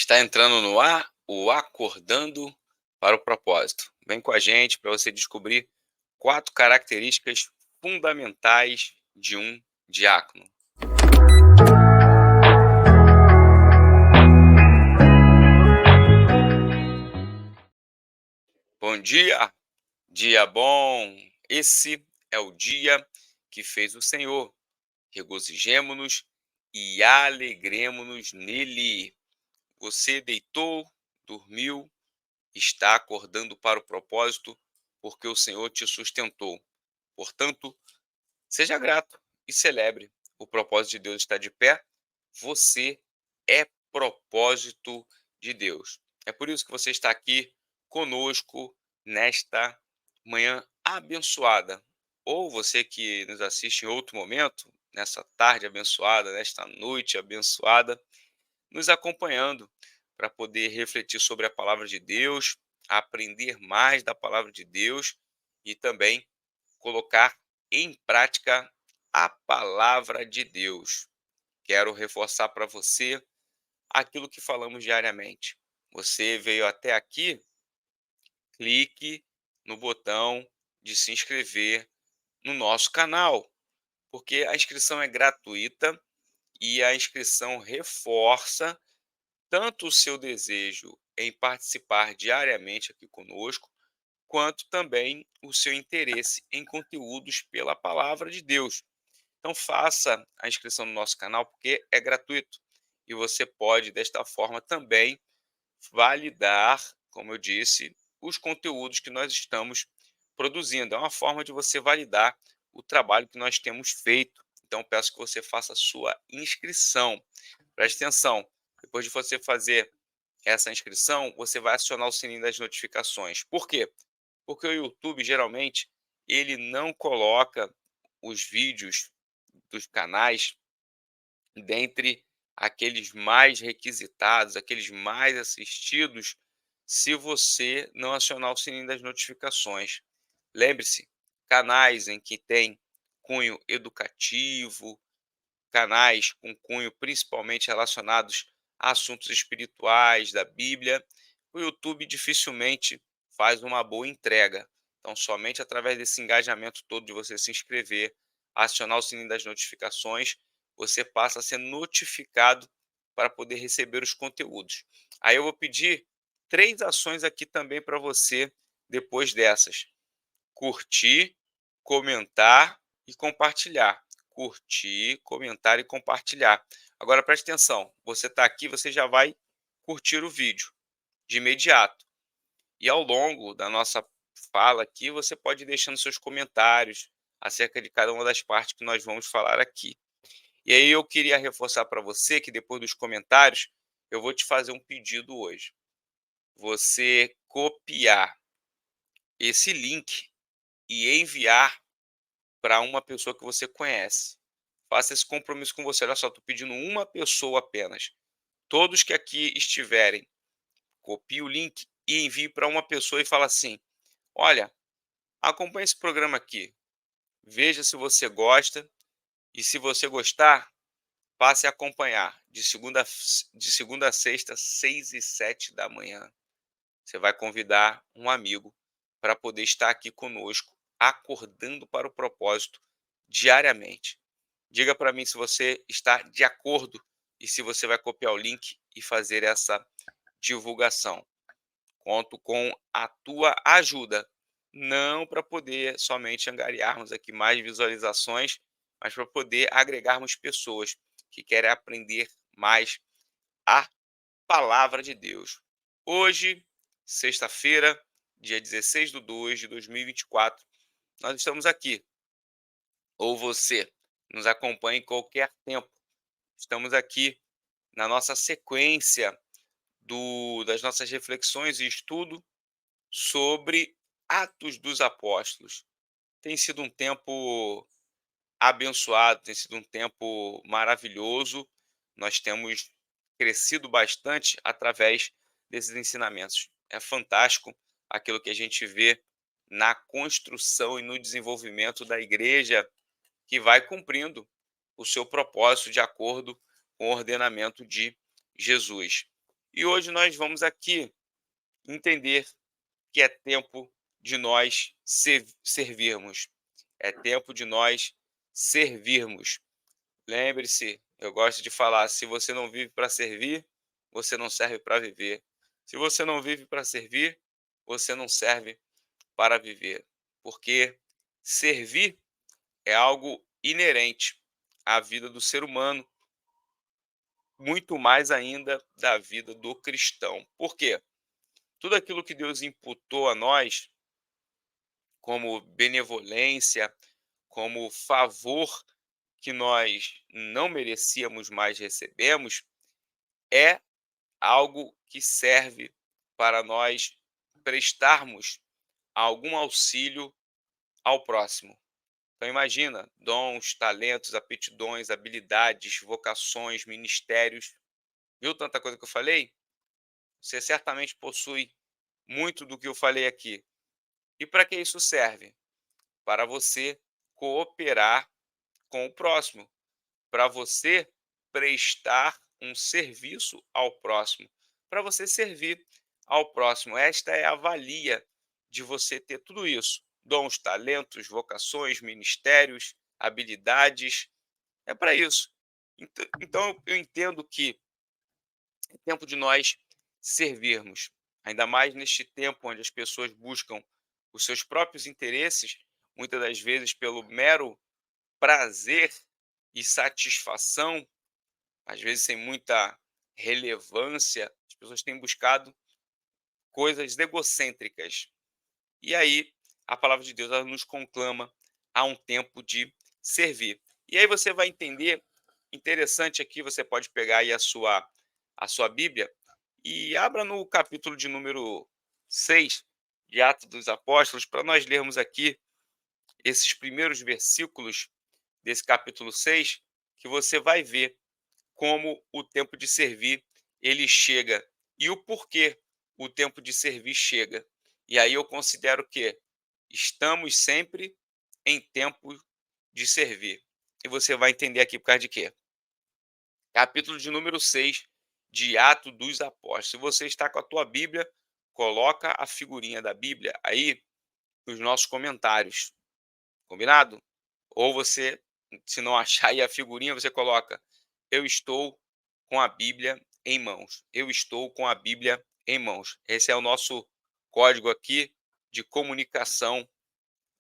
Está entrando no ar o Acordando para o Propósito. Vem com a gente para você descobrir 4 características fundamentais de um diácono. Bom dia, dia bom! Esse é o dia que fez o Senhor. Regozijemo-nos e alegremo-nos nele. Você deitou, dormiu, está acordando para o propósito, porque o Senhor te sustentou. Portanto, seja grato e celebre. O propósito de Deus está de pé. Você é propósito de Deus. É por isso que você está aqui conosco nesta manhã abençoada. Ou você que nos assiste em outro momento, nessa tarde abençoada, nesta noite abençoada, nos acompanhando para poder refletir sobre a palavra de Deus, aprender mais da palavra de Deus e também colocar em prática a palavra de Deus. Quero reforçar para você aquilo que falamos diariamente. Você veio até aqui, clique no botão de se inscrever no nosso canal, porque a inscrição é gratuita e a inscrição reforça tanto o seu desejo em participar diariamente aqui conosco, quanto também o seu interesse em conteúdos pela palavra de Deus. Então faça a inscrição no nosso canal porque é gratuito e você pode desta forma também validar, como eu disse, os conteúdos que nós estamos produzindo. É uma forma de você validar o trabalho que nós temos feito. Então peço que você faça a sua inscrição. Preste atenção, depois de você fazer essa inscrição, você vai acionar o sininho das notificações. Por quê? Porque o YouTube geralmente ele não coloca os vídeos dos canais dentre aqueles mais requisitados, aqueles mais assistidos, se você não acionar o sininho das notificações. Lembre-se, canais em que tem cunho educativo, canais com cunho principalmente relacionados a assuntos espirituais da Bíblia, o YouTube dificilmente faz uma boa entrega. Então, somente através desse engajamento todo de você se inscrever, acionar o sininho das notificações, você passa a ser notificado para poder receber os conteúdos. Aí eu vou pedir 3 ações aqui também para você depois dessas: curtir, comentar e compartilhar. Curtir, comentar e compartilhar. Agora preste atenção, você está aqui, você já vai curtir o vídeo de imediato. E ao longo da nossa fala aqui, você pode ir deixando seus comentários acerca de cada uma das partes que nós vamos falar aqui. E aí eu queria reforçar para você que depois dos comentários, eu vou te fazer um pedido hoje. Você copiar esse link e enviar para uma pessoa que você conhece. Faça esse compromisso com você. Olha só, estou pedindo uma pessoa apenas. Todos que aqui estiverem, copie o link e envie para uma pessoa e fala assim: olha, acompanhe esse programa aqui. Veja se você gosta e se você gostar, passe a acompanhar de segunda a sexta, 6 e 7 da manhã. Você vai convidar um amigo para poder estar aqui conosco, acordando para o propósito diariamente. Diga para mim se você está de acordo e se você vai copiar o link e fazer essa divulgação. Conto com a tua ajuda, não para poder somente angariarmos aqui mais visualizações, mas para poder agregarmos pessoas que querem aprender mais a palavra de Deus. Hoje, sexta-feira, dia 16 de 2 de 2024, nós estamos aqui. Ou você nos acompanha em qualquer tempo. Estamos aqui na nossa sequência das nossas reflexões e estudo sobre Atos dos Apóstolos. Tem sido um tempo abençoado, tem sido um tempo maravilhoso. Nós temos crescido bastante através desses ensinamentos. É fantástico aquilo que a gente vê na construção e no desenvolvimento da igreja que vai cumprindo o seu propósito de acordo com o ordenamento de Jesus. E hoje nós vamos aqui entender que é tempo de nós servirmos. É tempo de nós servirmos. Lembre-se, eu gosto de falar, se você não vive para servir, você não serve para viver. Se você não vive para servir, você não serve para viver. Porque servir é algo inerente à vida do ser humano, muito mais ainda da vida do cristão. Por quê? Tudo aquilo que Deus imputou a nós, como benevolência, como favor que nós não merecíamos, mas recebemos, é algo que serve para nós prestarmos algum auxílio ao próximo. Então imagina, dons, talentos, aptidões, habilidades, vocações, ministérios. Viu tanta coisa que eu falei? Você certamente possui muito do que eu falei aqui. E para que isso serve? Para você cooperar com o próximo, para você prestar um serviço ao próximo, para você servir ao próximo. Esta é a valia de você ter tudo isso: dons, talentos, vocações, ministérios, habilidades. É para isso. Então eu entendo que é tempo de nós servirmos, ainda mais neste tempo onde as pessoas buscam os seus próprios interesses, muitas das vezes pelo mero prazer e satisfação, às vezes sem muita relevância. As pessoas têm buscado coisas egocêntricas. E aí a palavra de Deus ela nos conclama a um tempo de servir. E aí você vai entender, interessante aqui, você pode pegar aí a sua Bíblia e abra no capítulo de número 6 de Atos dos Apóstolos, para nós lermos aqui esses primeiros versículos desse capítulo 6, que você vai ver como o tempo de servir ele chega e o porquê o tempo de servir chega. E aí eu considero que estamos sempre em tempo de servir. E você vai entender aqui por causa de quê? Capítulo de número 6 de Atos dos Apóstolos. Se você está com a tua Bíblia, coloca a figurinha da Bíblia aí nos nossos comentários. Combinado? Ou você, se não achar aí a figurinha, você coloca: eu estou com a Bíblia em mãos. Eu estou com a Bíblia em mãos. Esse é o nosso código aqui de comunicação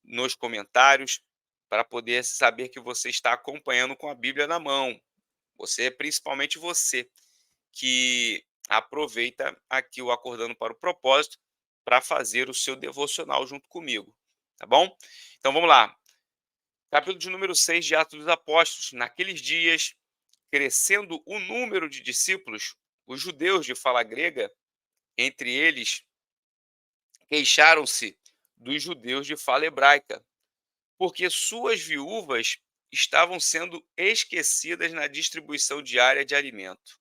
nos comentários, para poder saber que você está acompanhando com a Bíblia na mão. Você, principalmente você, que aproveita aqui o Acordando para o Propósito para fazer o seu devocional junto comigo, tá bom? Então vamos lá. Capítulo de número 6 de Atos dos Apóstolos. Naqueles dias, crescendo o número de discípulos, os judeus de fala grega, entre eles, queixaram-se dos judeus de fala hebraica, porque suas viúvas estavam sendo esquecidas na distribuição diária de alimento.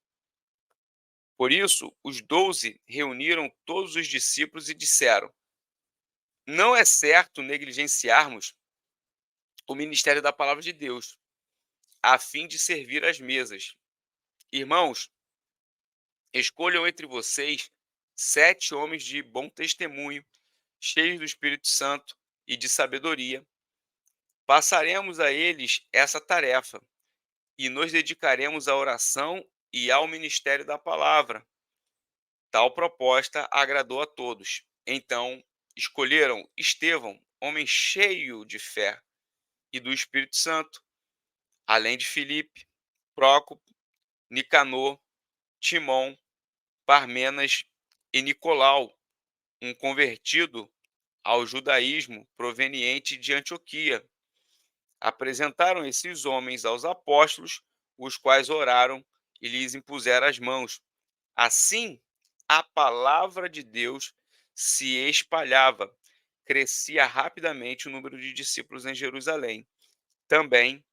Por isso, os 12 reuniram todos os discípulos e disseram: não é certo negligenciarmos o ministério da palavra de Deus, a fim de servir às mesas. Irmãos, escolham entre vocês 7 homens de bom testemunho, cheios do Espírito Santo e de sabedoria. Passaremos a eles essa tarefa e nos dedicaremos à oração e ao ministério da palavra. Tal proposta agradou a todos. Então, escolheram Estevão, homem cheio de fé e do Espírito Santo, além de Filipe, Prócopo, Nicanor, Timão, Parmenas e Nicolau, um convertido ao judaísmo proveniente de Antioquia. Apresentaram esses homens aos apóstolos, os quais oraram e lhes impuseram as mãos. Assim, a palavra de Deus se espalhava, crescia rapidamente o número de discípulos em Jerusalém. Também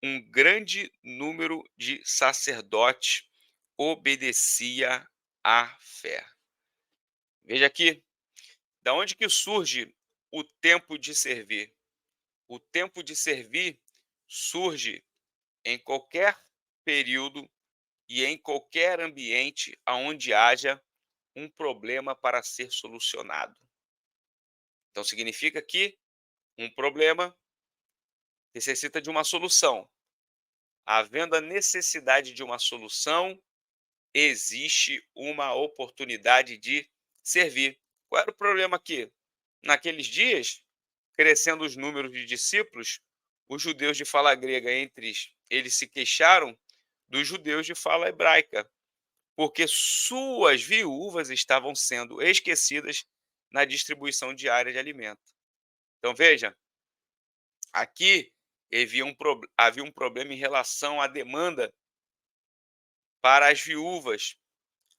um grande número de sacerdotes obedecia à fé. Veja aqui, da onde que surge o tempo de servir? O tempo de servir surge em qualquer período e em qualquer ambiente aonde haja um problema para ser solucionado. Então significa que um problema necessita de uma solução. Havendo a necessidade de uma solução, existe uma oportunidade de servir. Qual era o problema aqui? Naqueles dias, crescendo os números de discípulos, os judeus de fala grega entre eles se queixaram dos judeus de fala hebraica, porque suas viúvas estavam sendo esquecidas na distribuição diária de alimento. Então veja, aqui havia um problema em relação à demanda para as viúvas.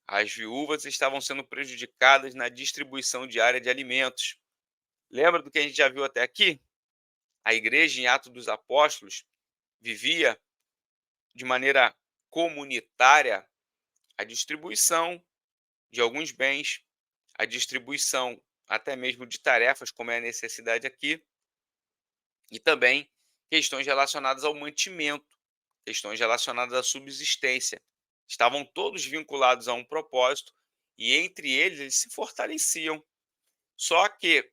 As viúvas estavam sendo prejudicadas na distribuição diária de alimentos. Lembra do que a gente já viu até aqui? A igreja em Atos dos Apóstolos vivia de maneira comunitária a distribuição de alguns bens, a distribuição até mesmo de tarefas, como é a necessidade aqui, e também questões relacionadas ao mantimento, questões relacionadas à subsistência. Estavam todos vinculados a um propósito e entre eles se fortaleciam. Só que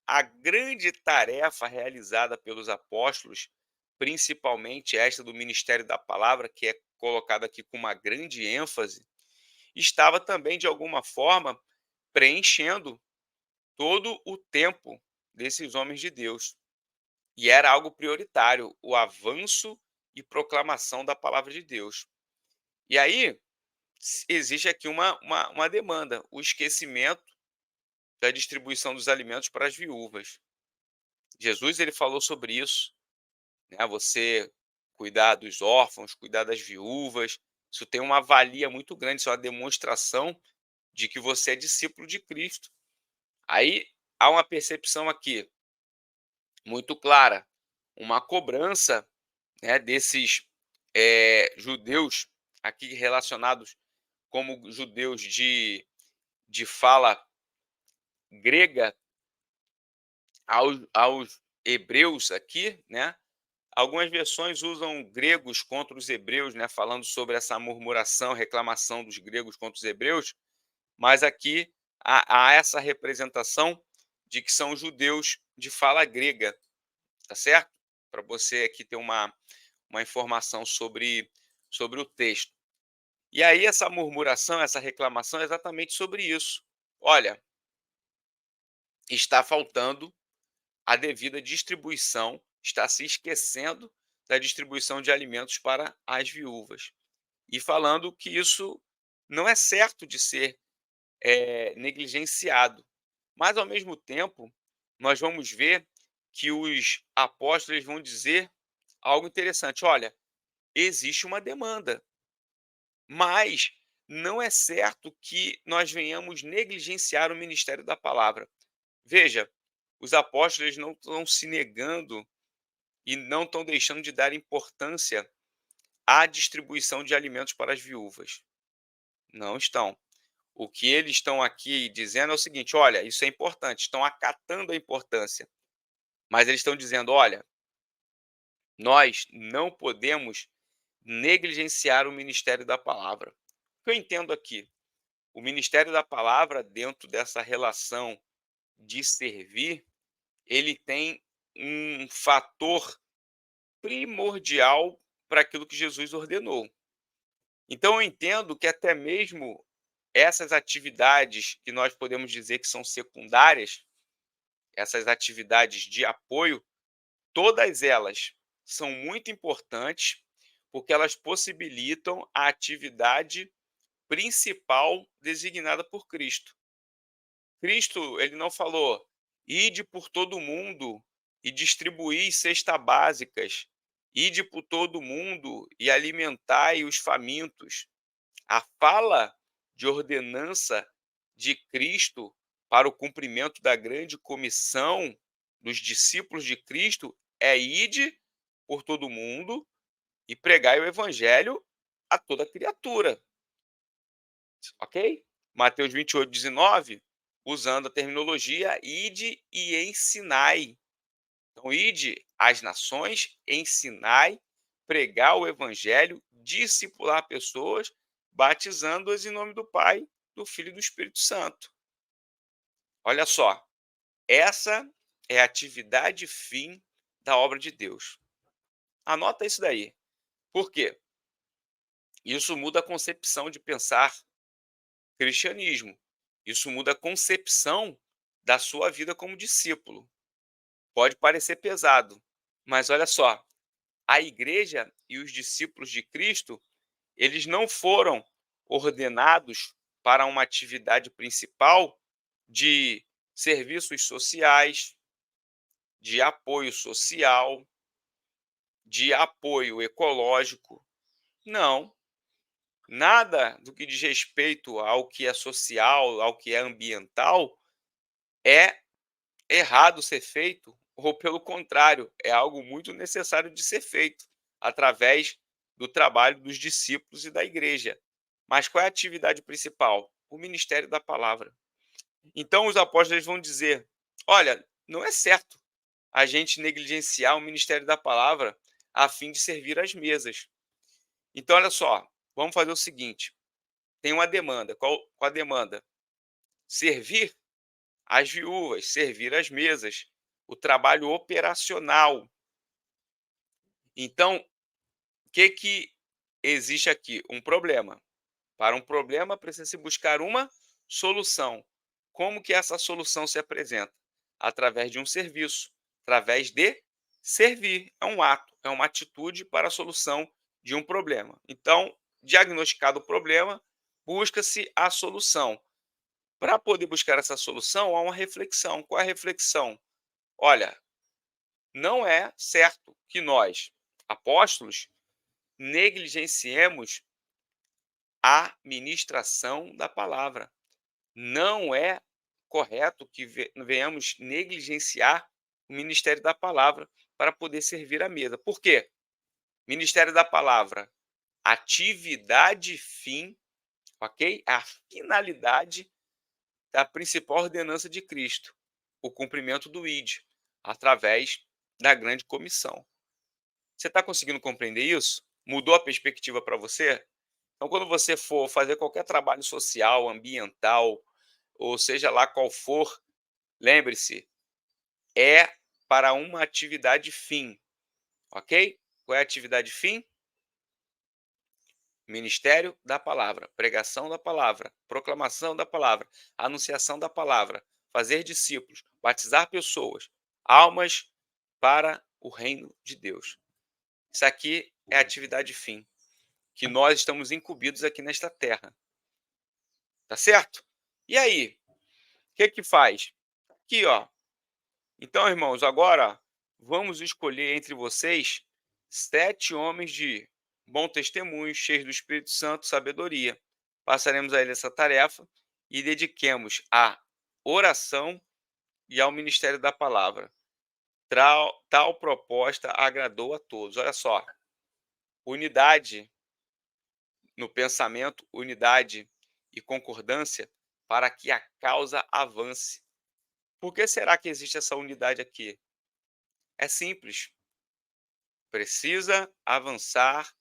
a grande tarefa realizada pelos apóstolos, principalmente esta do ministério da palavra, que é colocada aqui com uma grande ênfase, estava também, de alguma forma, preenchendo todo o tempo desses homens de Deus. E era algo prioritário, o avanço e proclamação da palavra de Deus. E aí, existe aqui uma demanda, o esquecimento da distribuição dos alimentos para as viúvas. Jesus ele falou sobre isso, né? Você cuidar dos órfãos, cuidar das viúvas, isso tem uma valia muito grande, isso é uma demonstração de que você é discípulo de Cristo. Aí há uma percepção aqui muito clara, uma cobrança, né, desses judeus aqui relacionados como judeus de fala grega aos hebreus aqui, né? Algumas versões usam gregos contra os hebreus, né, falando sobre essa murmuração, reclamação dos gregos contra os hebreus, mas aqui há essa representação de que são judeus de fala grega, tá certo? Para você aqui ter uma informação sobre o texto. E aí essa murmuração, essa reclamação é exatamente sobre isso. Olha, está faltando a devida distribuição, está se esquecendo da distribuição de alimentos para as viúvas. E falando que isso não é certo de ser negligenciado. Mas, ao mesmo tempo, nós vamos ver que os apóstolos vão dizer algo interessante. Olha, existe uma demanda, mas não é certo que nós venhamos negligenciar o ministério da palavra. Veja, os apóstolos não estão se negando e não estão deixando de dar importância à distribuição de alimentos para as viúvas. Não estão. O que eles estão aqui dizendo é o seguinte: olha, isso é importante, estão acatando a importância, mas eles estão dizendo: olha, nós não podemos negligenciar o ministério da palavra. O que eu entendo aqui? O ministério da palavra, dentro dessa relação de servir, ele tem um fator primordial para aquilo que Jesus ordenou. Então eu entendo que até mesmo essas atividades que nós podemos dizer que são secundárias, essas atividades de apoio, todas elas são muito importantes, porque elas possibilitam a atividade principal designada por Cristo. Cristo, ele não falou: "Ide por todo mundo e distribuí cestas básicas, ide por todo mundo e alimentai os famintos". A fala de ordenança de Cristo para o cumprimento da grande comissão dos discípulos de Cristo é: ide por todo mundo e pregai o evangelho a toda criatura, ok? Mateus 28:19, usando a terminologia ide e ensinai. Então, ide às nações, ensinai pregar o evangelho, discipular pessoas, batizando-as em nome do Pai, do Filho e do Espírito Santo. Olha só, essa é a atividade fim da obra de Deus. Anota isso daí. Por quê? Isso muda a concepção de pensar cristianismo. Isso muda a concepção da sua vida como discípulo. Pode parecer pesado, mas olha só, a igreja e os discípulos de Cristo, eles não foram ordenados para uma atividade principal de serviços sociais, de apoio social, de apoio ecológico. Não, nada do que diz respeito ao que é social, ao que é ambiental, é errado ser feito, ou pelo contrário, é algo muito necessário de ser feito através do trabalho dos discípulos e da igreja. Mas qual é a atividade principal? O ministério da palavra. Então os apóstolos vão dizer: olha, não é certo a gente negligenciar o ministério da palavra a fim de servir às mesas. Então, olha só, vamos fazer o seguinte: tem uma demanda. Qual a demanda? Servir as viúvas, servir as mesas, o trabalho operacional. Então, o que que existe aqui? Um problema. Para um problema, precisa se buscar uma solução. Como que essa solução se apresenta? Através de um serviço, através de servir. É um ato, é uma atitude para a solução de um problema. Então, diagnosticado o problema, busca-se a solução. Para poder buscar essa solução, há uma reflexão. Qual é a reflexão? Olha, não é certo que nós, apóstolos, negligenciemos a ministração da palavra. Não é correto que venhamos negligenciar o ministério da palavra para poder servir à mesa. Por quê? Ministério da palavra, atividade fim, ok? A finalidade da principal ordenança de Cristo, o cumprimento do ID, através da grande comissão. Você está conseguindo compreender isso? Mudou a perspectiva para você? Então, quando você for fazer qualquer trabalho social, ambiental, ou seja lá qual for, lembre-se, é para uma atividade fim, ok? Qual é a atividade fim? Ministério da palavra, pregação da palavra, proclamação da palavra, anunciação da palavra, fazer discípulos, batizar pessoas, almas para o reino de Deus. Isso aqui é a atividade fim, que nós estamos incumbidos aqui nesta terra. Tá certo? E aí, o que que faz? Aqui, ó. Então, irmãos, agora vamos escolher entre vocês 7 homens de bom testemunho, cheios do Espírito Santo, sabedoria. Passaremos a eles essa tarefa e dediquemos à oração e ao ministério da palavra. Tal proposta agradou a todos. Olha só, unidade no pensamento, unidade e concordância para que a causa avance. Por que será que existe essa unidade aqui? É simples. Precisa avançar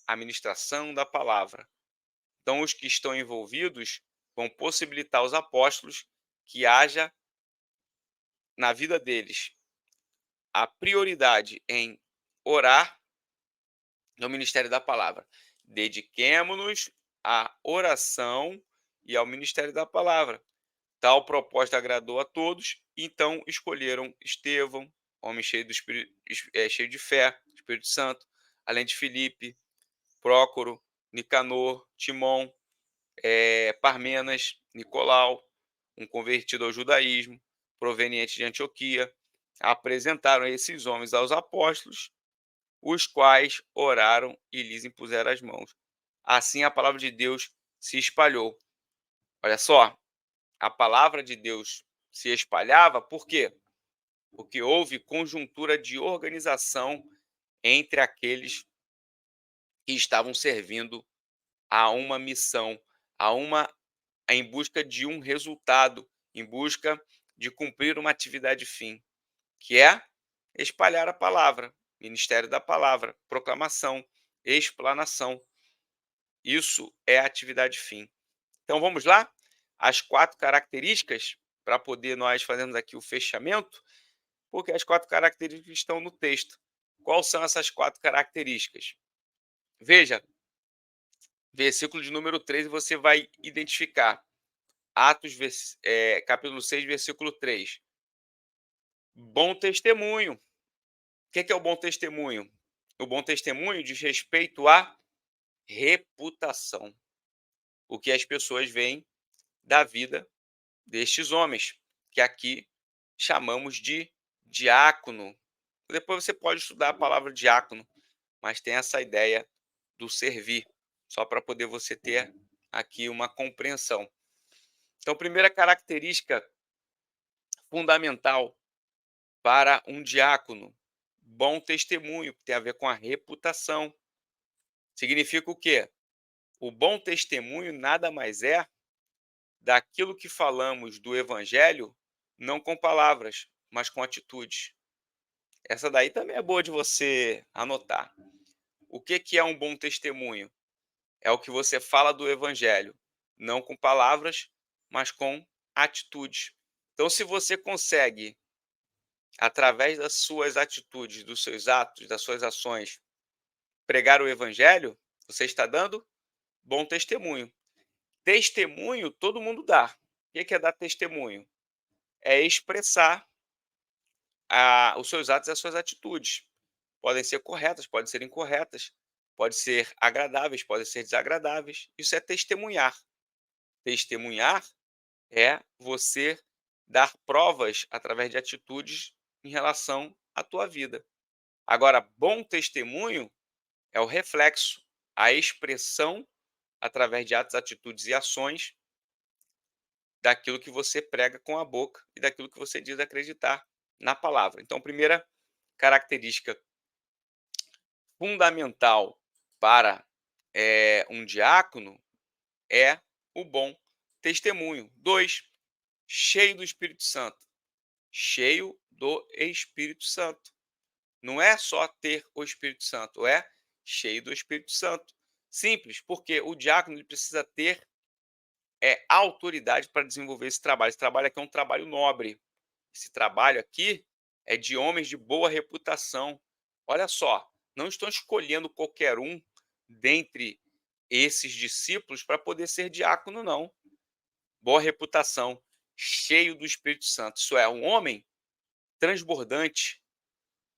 a ministração da palavra. Então, os que estão envolvidos vão possibilitar aos apóstolos que haja na vida deles a prioridade em orar no ministério da palavra. Dediquemo-nos à oração e ao ministério da palavra. Tal proposta agradou a todos, então escolheram Estevão, homem cheio, cheio de fé, Espírito Santo, além de Filipe, Prócoro, Nicanor, Timon, Parmenas, Nicolau, um convertido ao judaísmo, proveniente de Antioquia. Apresentaram esses homens aos apóstolos, os quais oraram e lhes impuseram as mãos. Assim a palavra de Deus se espalhou. Olha só, a palavra de Deus se espalhava, por quê? Porque houve conjuntura de organização entre aqueles que estavam servindo a uma missão, em busca de um resultado, em busca de cumprir uma atividade fim, que é espalhar a palavra. ministério da palavra, proclamação, explanação. Isso é a atividade fim. Então vamos lá? As 4 características para poder nós fazermos aqui o fechamento, porque as 4 características estão no texto. Quais são essas 4 características? Veja, versículo de número 13, você vai identificar. Atos, capítulo 6, versículo 3. Bom testemunho. O que é o bom testemunho? O bom testemunho diz respeito à reputação. O que as pessoas veem da vida destes homens, que aqui chamamos de diácono. Depois você pode estudar a palavra diácono, mas tem essa ideia do servir, só para poder você ter aqui uma compreensão. Então, primeira característica fundamental para um diácono, bom testemunho, que tem a ver com a reputação. Significa o quê? O bom testemunho nada mais é daquilo que falamos do evangelho, não com palavras, mas com atitudes. Essa daí também é boa de você anotar. O que é um bom testemunho? É o que você fala do evangelho, não com palavras, mas com atitudes. Então, se você consegue, através das suas atitudes, dos seus atos, das suas ações, pregar o evangelho, você está dando bom testemunho. Testemunho todo mundo dá. O que é dar testemunho? É expressar os seus atos e as suas atitudes. Podem ser corretas, podem ser incorretas, podem ser agradáveis, podem ser desagradáveis. Isso é testemunhar. Testemunhar é você dar provas através de atitudes em relação à tua vida. Agora, bom testemunho é o reflexo, a expressão através de atos, atitudes e ações daquilo que você prega com a boca e daquilo que você diz acreditar na palavra. Então, primeira característica fundamental para um diácono é o bom testemunho. 2, cheio do Espírito Santo. Cheio do Espírito Santo. Não é só ter o Espírito Santo, é cheio do Espírito Santo. Simples, porque o diácono ele precisa ter autoridade para desenvolver esse trabalho. Esse trabalho aqui é um trabalho nobre. Esse trabalho aqui é de homens de boa reputação. Olha só, não estão escolhendo qualquer um dentre esses discípulos para poder ser diácono, não. Boa reputação, cheio do Espírito Santo. Isso é, um homem transbordante,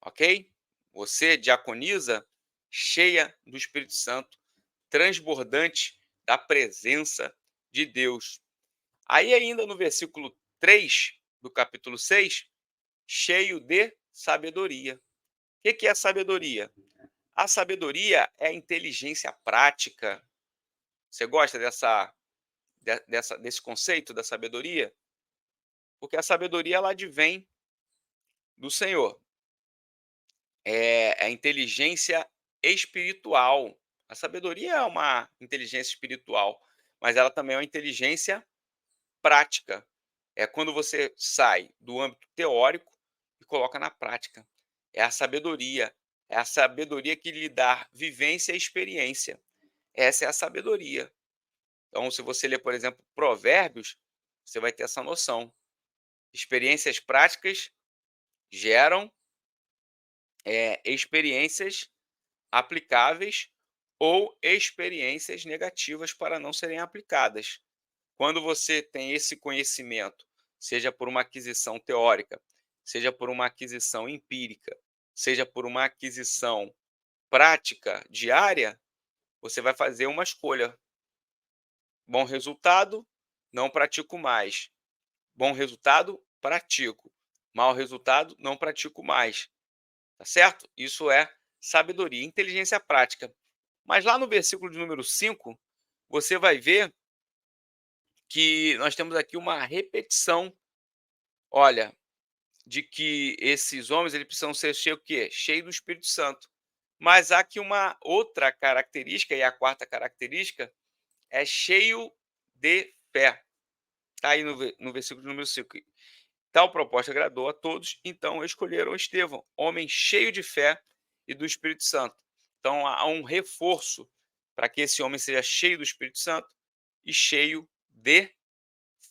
ok? Você, diaconisa, cheia do Espírito Santo, transbordante da presença de Deus. Aí ainda no versículo 3 do capítulo 6, cheio de sabedoria. O que é sabedoria? A sabedoria é a inteligência prática. Você gosta desse conceito da sabedoria? Porque a sabedoria ela advém do Senhor. É a inteligência espiritual. A sabedoria é uma inteligência espiritual, mas ela também é uma inteligência prática. É quando você sai do âmbito teórico e coloca na prática. É a sabedoria. É a sabedoria que lhe dá vivência e experiência. Essa é a sabedoria. Então, se você ler, por exemplo, Provérbios, você vai ter essa noção. Experiências práticas geram experiências aplicáveis ou experiências negativas para não serem aplicadas. Quando você tem esse conhecimento, seja por uma aquisição teórica, seja por uma aquisição empírica, seja por uma aquisição prática diária, você vai fazer uma escolha. Bom resultado, não pratico mais. Bom resultado, pratico. Mau resultado, não pratico mais. Tá certo? Isso é sabedoria, inteligência prática. Mas lá no versículo de número 5, você vai ver que nós temos aqui uma repetição, olha, de que esses homens eles precisam ser cheios o quê? Cheio do Espírito Santo. Mas há aqui uma outra característica, e a quarta característica é cheio de fé. Está aí no versículo número 5. Tal proposta agradou a todos, então escolheram Estevão, homem cheio de fé e do Espírito Santo. Então há um reforço para que esse homem seja cheio do Espírito Santo e cheio de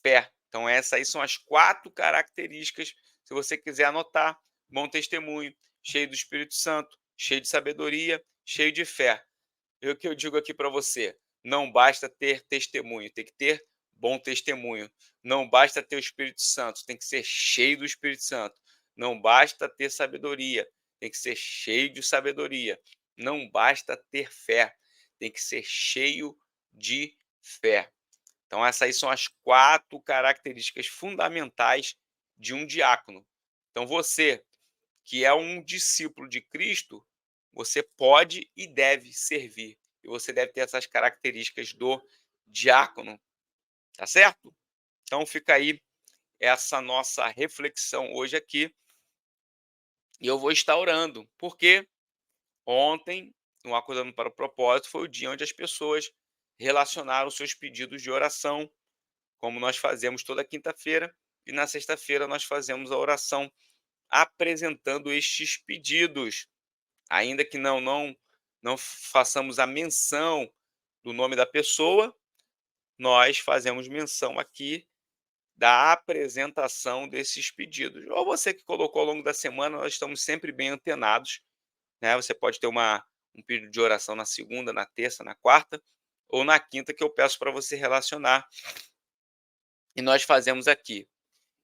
fé. Então essas aí são as 4 características, se você quiser anotar: bom testemunho, cheio do Espírito Santo, cheio de sabedoria, cheio de fé. E o que eu digo aqui para você: não basta ter testemunho, tem que ter bom testemunho. Não basta ter o Espírito Santo, tem que ser cheio do Espírito Santo. Não basta ter sabedoria, tem que ser cheio de sabedoria. Não basta ter fé, tem que ser cheio de fé. Então, essas aí são as 4 características fundamentais de um diácono. Então, você que é um discípulo de Cristo, você pode e deve servir. E você deve ter essas características do diácono, tá certo? Então fica aí essa nossa reflexão hoje aqui. E eu vou estar orando, porque ontem, no Acordando para o Propósito, foi o dia onde as pessoas relacionaram seus pedidos de oração, como nós fazemos toda quinta-feira, e na sexta-feira nós fazemos a oração apresentando estes pedidos. Ainda que não façamos a menção do nome da pessoa, nós fazemos menção aqui da apresentação desses pedidos. Ou você que colocou ao longo da semana, nós estamos sempre bem antenados, né? Você pode ter um pedido de oração na segunda, na terça, na quarta ou na quinta que eu peço para você relacionar e nós fazemos aqui.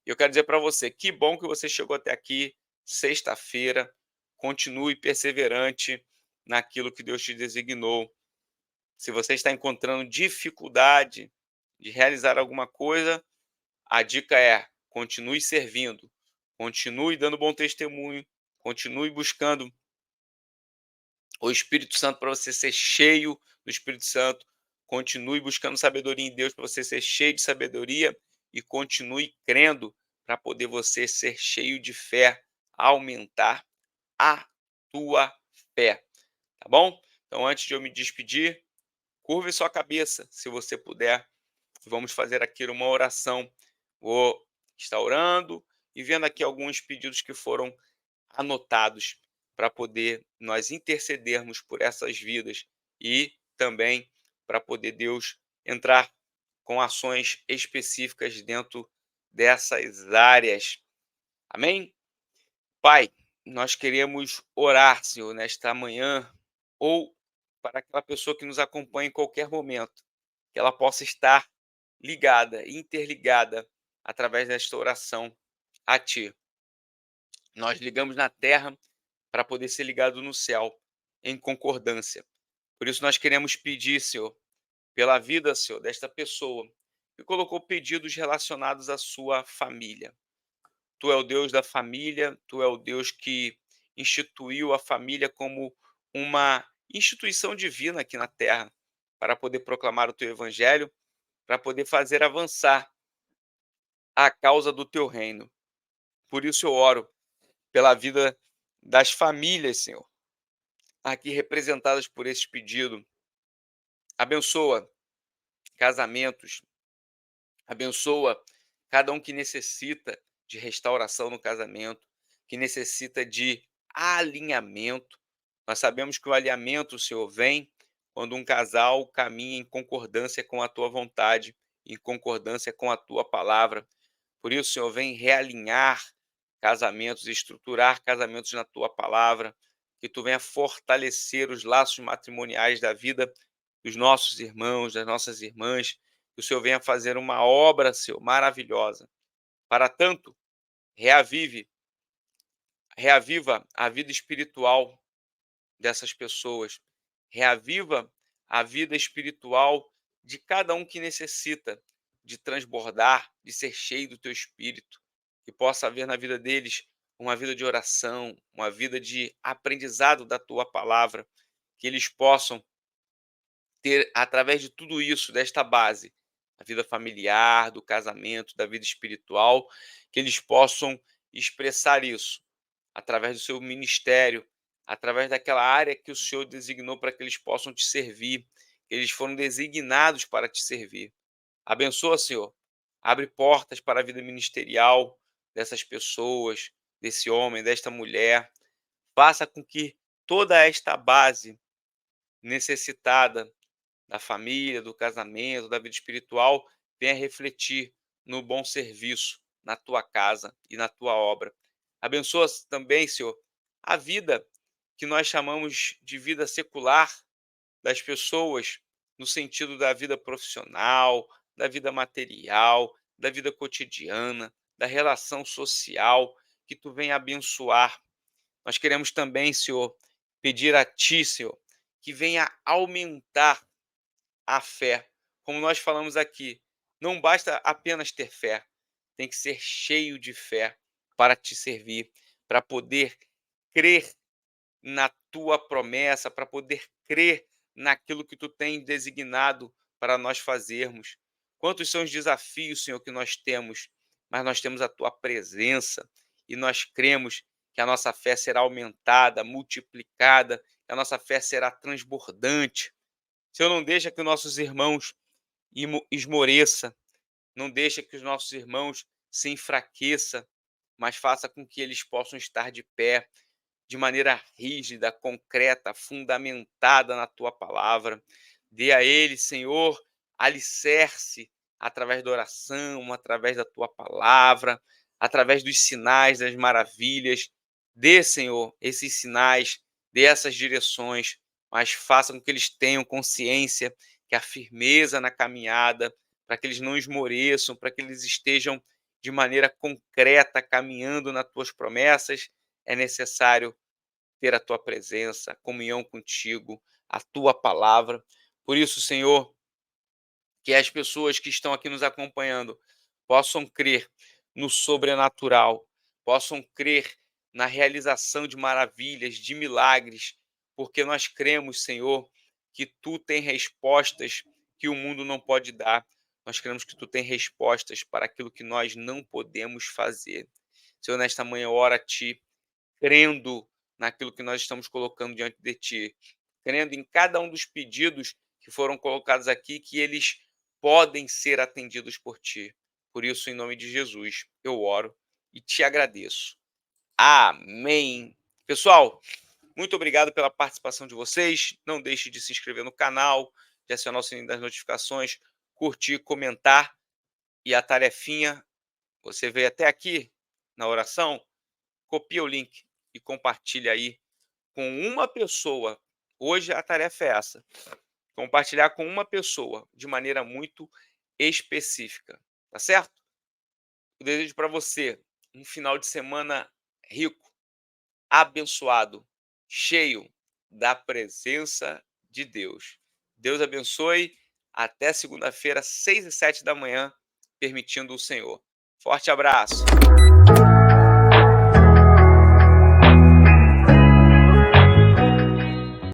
Eu quero dizer para você, que bom que você chegou até aqui, sexta-feira, continue perseverante naquilo que Deus te designou. Se você está encontrando dificuldade de realizar alguma coisa, a dica é: continue servindo, continue dando bom testemunho, continue buscando o Espírito Santo para você ser cheio do Espírito Santo, continue buscando sabedoria em Deus para você ser cheio de sabedoria e continue crendo para poder você ser cheio de fé, aumentar a tua fé, tá bom? Então, antes de eu me despedir, curve sua cabeça, se você puder. Vamos fazer aqui uma oração. Vou estar orando e vendo aqui alguns pedidos que foram anotados para poder nós intercedermos por essas vidas e também para poder Deus entrar com ações específicas dentro dessas áreas. Amém? Pai, nós queremos orar, Senhor, nesta manhã ou para aquela pessoa que nos acompanha em qualquer momento, que ela possa estar ligada, interligada através desta oração a Ti. Nós ligamos na terra para poder ser ligado no céu, em concordância. Por isso nós queremos pedir, Senhor, pela vida, Senhor, desta pessoa que colocou pedidos relacionados à sua família. Tu é o Deus da família, Tu é o Deus que instituiu a família como uma instituição divina aqui na terra, para poder proclamar o Teu evangelho, para poder fazer avançar a causa do Teu reino. Por isso eu oro pela vida das famílias, Senhor, aqui representadas por esse pedido. Abençoa casamentos, abençoa cada um que necessita de restauração no casamento, que necessita de alinhamento. Nós sabemos que o alinhamento, Senhor, vem quando um casal caminha em concordância com a tua vontade, em concordância com a tua palavra. Por isso, Senhor, vem realinhar casamentos, estruturar casamentos na tua palavra, que tu venha fortalecer os laços matrimoniais da vida dos nossos irmãos, das nossas irmãs, que o Senhor venha fazer uma obra, Senhor, maravilhosa. Para tanto, reavive, reaviva a vida espiritual dessas pessoas, reaviva a vida espiritual de cada um que necessita de transbordar, de ser cheio do teu espírito, que possa haver na vida deles uma vida de oração, uma vida de aprendizado da tua palavra, que eles possam ter, através de tudo isso, desta base, a vida familiar, do casamento, da vida espiritual, que eles possam expressar isso através do seu ministério, através daquela área que o Senhor designou para que eles possam te servir, que eles foram designados para te servir. Abençoa, Senhor. Abre portas para a vida ministerial dessas pessoas, desse homem, desta mulher. Faça com que toda esta base necessitada da família, do casamento, da vida espiritual, venha refletir no bom serviço, na tua casa e na tua obra. Abençoa também, Senhor, a vida que nós chamamos de vida secular das pessoas, no sentido da vida profissional, da vida material, da vida cotidiana, da relação social, que tu venha abençoar. Nós queremos também, Senhor, pedir a ti, Senhor, que venha aumentar a fé. Como nós falamos aqui, não basta apenas ter fé, tem que ser cheio de fé para te servir, para poder crer na tua promessa, para poder crer naquilo que tu tem designado para nós fazermos. Quantos são os desafios, Senhor, que nós temos, mas nós temos a tua presença e nós cremos que a nossa fé será aumentada, multiplicada, que a nossa fé será transbordante. Senhor, não deixa que os nossos irmãos esmoreça, não deixa que os nossos irmãos se enfraqueça, mas faça com que eles possam estar de pé, de maneira rígida, concreta, fundamentada na tua palavra. Dê a eles, Senhor, alicerce através da oração, através da tua palavra, através dos sinais, das maravilhas. Dê, Senhor, esses sinais, dê essas direções, mas faça com que eles tenham consciência que a firmeza na caminhada, para que eles não esmoreçam, para que eles estejam de maneira concreta caminhando nas tuas promessas, é necessário ter a tua presença, comunhão contigo, a tua palavra. Por isso, Senhor, que as pessoas que estão aqui nos acompanhando possam crer no sobrenatural, possam crer na realização de maravilhas, de milagres, porque nós cremos, Senhor, que tu tem respostas que o mundo não pode dar. Nós cremos que tu tem respostas para aquilo que nós não podemos fazer. Senhor, nesta manhã, ora a ti, crendo naquilo que nós estamos colocando diante de ti, crendo em cada um dos pedidos que foram colocados aqui, que eles podem ser atendidos por ti. Por isso, em nome de Jesus, eu oro e te agradeço. Amém. Pessoal, muito obrigado pela participação de vocês. Não deixe de se inscrever no canal, de acionar o sininho das notificações, curtir, comentar. E a tarefinha, você veio até aqui na oração, copia o link e compartilha aí com uma pessoa. Hoje a tarefa é essa: compartilhar com uma pessoa de maneira muito específica, tá certo? Eu desejo para você um final de semana rico, abençoado, cheio da presença de Deus. Deus abençoe. Até segunda-feira, 6 e 7 da manhã, permitindo o Senhor. Forte abraço.